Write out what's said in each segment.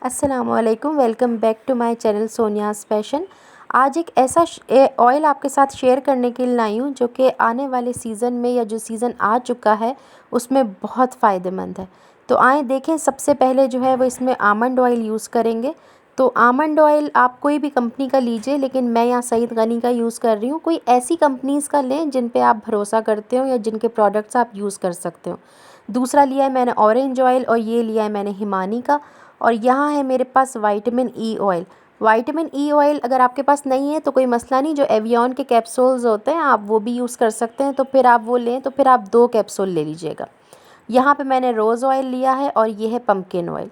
अस्सलामुअलैकुम, welcome back to my channel Sonia's fashion. आज एक ऐसा ऑयल आपके साथ शेयर करने के लिए लाई हूँ जो कि आने वाले सीज़न में या जो सीज़न आ चुका है उसमें बहुत फ़ायदेमंद है। तो आए देखें, सबसे पहले जो है वो इसमें आमंड ऑयल यूज़ करेंगे। तो आमंड ऑयल आप कोई भी कंपनी का लीजिए, लेकिन मैं यहाँ सईद गनी का यूज़ कर रही हूँ। कोई ऐसी कंपनीज़ का लें जिन पे आप भरोसा करते हो या जिनके प्रोडक्ट्स आप यूज़ कर सकते हो। दूसरा लिया है मैंने ऑरेंज ऑयल और ये लिया है मैंने हिमानी का। और यहाँ है मेरे पास vitamin E oil. Vitamin E oil अगर आपके पास नहीं है तो कोई मसला नहीं, जो एवियन के कैप्सूल्स होते हैं आप वो भी यूज़ कर सकते हैं। तो फिर आप वो लें तो फिर आप 2 कैप्सूल ले लीजिएगा। यहाँ पे मैंने रोज़ ऑयल लिया है और ये है पम्पकिन ऑयल।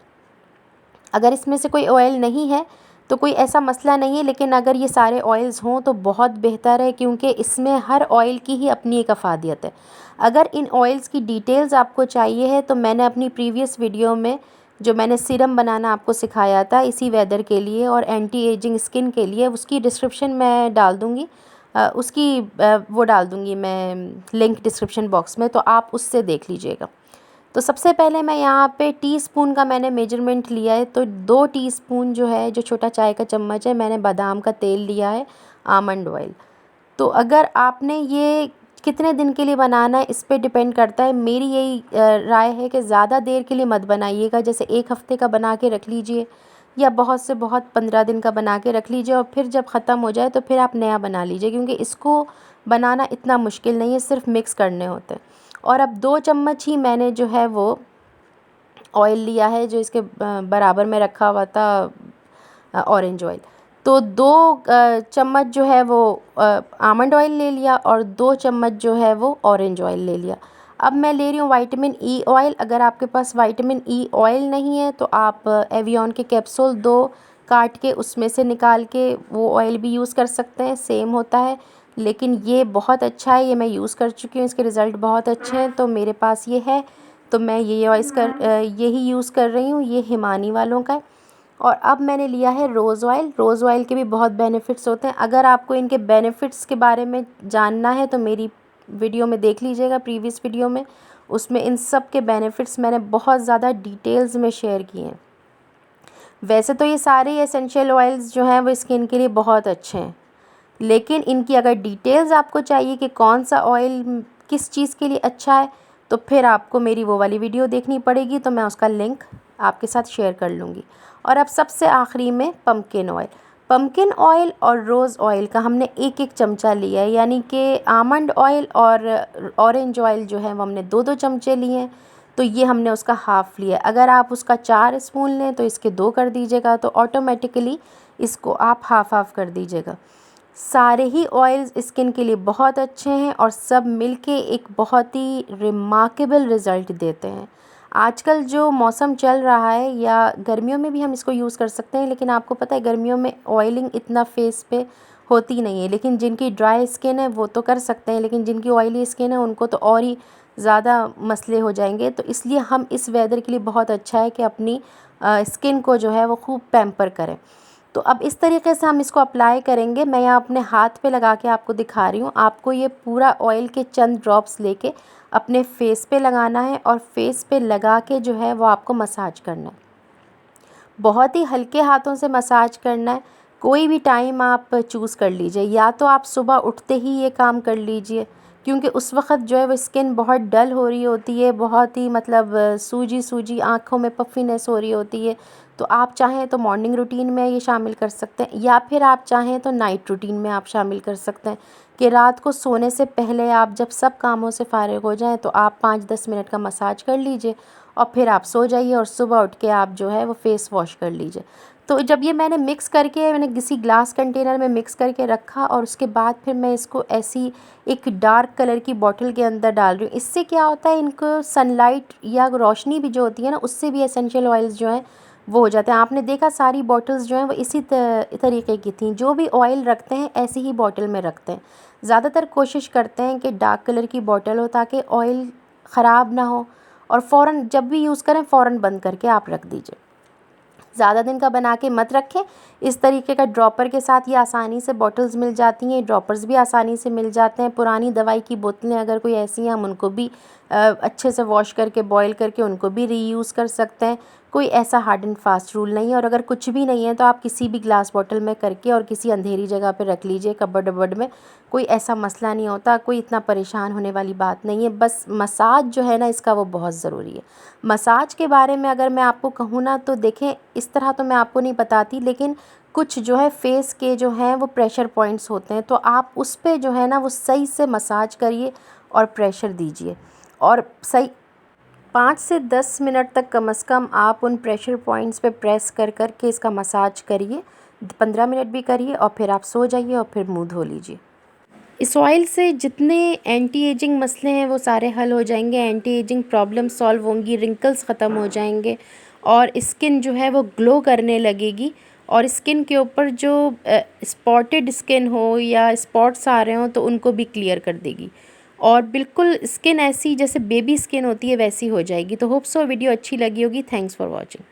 अगर इसमें से कोई ऑयल नहीं है तो कोई ऐसा मसला नहीं है, लेकिन अगर ये सारे ऑयल्स हों तो बहुत बेहतर है, क्योंकि इसमें हर ऑयल की ही अपनी एक अफादियत है। अगर इन ऑयल्स की डिटेल्स आपको चाहिए है तो मैंने अपनी प्रीवियस वीडियो में जो मैंने सीरम बनाना आपको सिखाया था इसी वेदर के लिए और एंटी एजिंग स्किन के लिए, उसकी डिस्क्रिप्शन मैं डाल दूँगी। वो डाल दूँगी मैं लिंक डिस्क्रिप्शन बॉक्स में, तो आप उससे देख लीजिएगा। तो सबसे पहले मैं यहाँ पे टीस्पून का मैंने मेजरमेंट लिया है। तो 2 टीस्पून जो है, जो छोटा चाय का चम्मच है, मैंने बादाम का तेल लिया है, आमंड ऑयल। तो अगर आपने ये कितने दिन के लिए बनाना है इस पे डिपेंड करता है। मेरी यही राय है कि ज़्यादा देर के लिए मत बनाइएगा। जैसे 1 हफ़्ते का बना के रख लीजिए या बहुत से बहुत 15 दिन का बना के रख लीजिए और फिर जब ख़त्म हो जाए तो फिर आप नया बना लीजिए, क्योंकि इसको बनाना इतना मुश्किल नहीं है, सिर्फ मिक्स करने होते हैं। और अब 2 चम्मच ही मैंने जो है वो ऑयल लिया है, जो इसके बराबर में रखा हुआ था ऑरेंज ऑयल। तो 2 चम्मच जो है वो आमंड ऑयल ले लिया और 2 चम्मच जो है वो ऑरेंज ऑयल ले लिया। अब मैं ले रही हूँ विटामिन ई ऑयल। अगर आपके पास विटामिन ई ऑयल नहीं है तो आप एवियन के कैप्सूल 2 काट के उसमें से निकाल के वो ऑयल भी यूज़ कर सकते हैं, सेम होता है। लेकिन ये बहुत अच्छा है, ये मैं यूज़ कर चुकी हूँ, इसके रिज़ल्ट बहुत अच्छे हैं। तो मेरे पास ये है, तो मैं यही यूज़ कर रही हूँ। ये हिमानी वालों का है। और अब मैंने लिया है रोज़ ऑयल। रोज़ ऑयल के भी बहुत बेनिफिट्स होते हैं। अगर आपको इनके बेनिफिट्स के बारे में जानना है तो मेरी वीडियो में देख लीजिएगा, प्रीवियस वीडियो में। उसमें इन सब के बेनिफिट्स मैंने बहुत ज़्यादा डिटेल्स में शेयर किए हैं। वैसे तो ये सारे एसेंशियल ऑयल्स जो हैं वो स्किन के लिए बहुत अच्छे हैं, लेकिन इनकी अगर डिटेल्स आपको चाहिए कि कौन सा ऑयल किस चीज़ के लिए अच्छा है तो फिर आपको मेरी वो वाली वीडियो देखनी पड़ेगी, तो मैं उसका लिंक आपके साथ शेयर कर लूँगी। और अब सबसे आखिरी में पम्पकिन ऑयल। पम्पकिन ऑयल और रोज़ ऑयल का हमने 1-1 चमचा लिया है, यानी कि आमंड ऑयल और ऑरेंज ऑयल जो है वो हमने 2-2 चमचे लिए हैं। तो ये हमने उसका हाफ़ लिया। अगर आप उसका 4 स्पून लें तो इसके 2 कर दीजिएगा, तो ऑटोमेटिकली इसको आप हाफ़ कर दीजिएगा। सारे ही ऑयल्स स्किन के लिए बहुत अच्छे हैं और सब मिलके एक बहुत ही रिमार्केबल रिज़ल्ट देते हैं। आजकल जो मौसम चल रहा है, या गर्मियों में भी हम इसको यूज़ कर सकते हैं, लेकिन आपको पता है गर्मियों में ऑयलिंग इतना फेस पे होती नहीं है। लेकिन जिनकी ड्राई स्किन है वो तो कर सकते हैं, लेकिन जिनकी ऑयली स्किन है उनको तो और ही ज़्यादा मसले हो जाएंगे। तो इसलिए हम इस वेदर के लिए बहुत अच्छा है कि अपनी स्किन को जो है वो खूब पैम्पर करें। तो अब इस तरीके से हम इसको अप्लाई करेंगे। मैं यहाँ अपने हाथ पे लगा के आपको दिखा रही हूँ। आपको ये पूरा ऑयल के चंद ड्रॉप्स लेके अपने फेस पे लगाना है और फेस पे लगा के जो है वो आपको मसाज करना है। बहुत ही हल्के हाथों से मसाज करना है। कोई भी टाइम आप चूज़ कर लीजिए, या तो आप सुबह उठते ही ये काम कर लीजिए, क्योंकि उस वक़्त जो है वो स्किन बहुत डल हो रही होती है, बहुत ही मतलब सूजी सूजी आँखों में पफ़ीनेस हो रही होती है। तो आप चाहें तो मॉर्निंग रूटीन में ये शामिल कर सकते हैं, या फिर आप चाहें तो नाइट रूटीन में आप शामिल कर सकते हैं कि रात को सोने से पहले आप जब सब कामों से फ़ारिग हो जाएं तो आप 5-10 मिनट का मसाज कर लीजिए और फिर आप सो जाइए और सुबह उठ के आप जो है वो फ़ेस वॉश कर लीजिए। तो जब ये मैंने किसी ग्लास कंटेनर में मिक्स करके रखा और उसके बाद फिर मैं इसको ऐसी एक डार्क कलर की बॉटल के अंदर डाल रही हूँ। इससे क्या होता है, इनको सनलाइट या रोशनी भी जो होती है ना, उससे भी एसेंशियल ऑयल्स जो हैं वो हो जाते हैं। आपने देखा सारी बॉटल्स जो हैं वो इसी तरीके की थी। जो भी ऑयल रखते हैं ऐसी ही बॉटल में रखते हैं। ज़्यादातर कोशिश करते हैं कि डार्क कलर की बॉटल हो ताकि ऑयल ख़राब ना हो, और फ़ौरन जब भी यूज़ करें फ़ौरन बंद करके आप रख दीजिए। ज़्यादा दिन का बना के मत रखें। इस तरीके का ड्रॉपर के साथ ये आसानी से बॉटल्स मिल जाती हैं, ड्रॉपर्स भी आसानी से मिल जाते हैं। पुरानी दवाई की बोतलें अगर कोई ऐसी हैं हम उनको भी अच्छे से वॉश करके बॉईल करके उनको भी रीयूज़ कर सकते हैं। कोई ऐसा हार्ड एंड फास्ट रूल नहीं है। और अगर कुछ भी नहीं है तो आप किसी भी ग्लास बॉटल में करके और किसी अंधेरी जगह पे रख लीजिए, कबर्ड वबर्ड में। कोई ऐसा मसला नहीं होता, कोई इतना परेशान होने वाली बात नहीं है। बस मसाज जो है ना इसका, वो बहुत ज़रूरी है। मसाज के बारे में अगर मैं आपको कहूँ ना, तो देखें, इस तरह तो मैं आपको नहीं बताती, लेकिन कुछ जो है फेस के जो हैं वो प्रेशर पॉइंट्स होते हैं, तो आप उस पे जो है ना वो सही से मसाज करिए और प्रेशर दीजिए। और सही 5 से 10 मिनट तक कम से कम आप उन प्रेशर पॉइंट्स पे प्रेस कर कर के इसका मसाज करिए। 15 मिनट भी करिए और फिर आप सो जाइए और फिर मुंह धो लीजिए। इस ऑयल से जितने एंटी एजिंग मसले हैं वो सारे हल हो जाएंगे। एंटी एजिंग प्रॉब्लम सॉल्व होंगी, रिंकल्स ख़त्म हो जाएंगे और स्किन जो है वो ग्लो करने लगेगी। और स्किन के ऊपर जो स्पॉटेड स्किन हो या स्पॉट्स आ रहे हों तो उनको भी क्लियर कर देगी और बिल्कुल स्किन ऐसी जैसे बेबी स्किन होती है वैसी हो जाएगी। तो होप सो वीडियो अच्छी लगी होगी। Thanks for watching.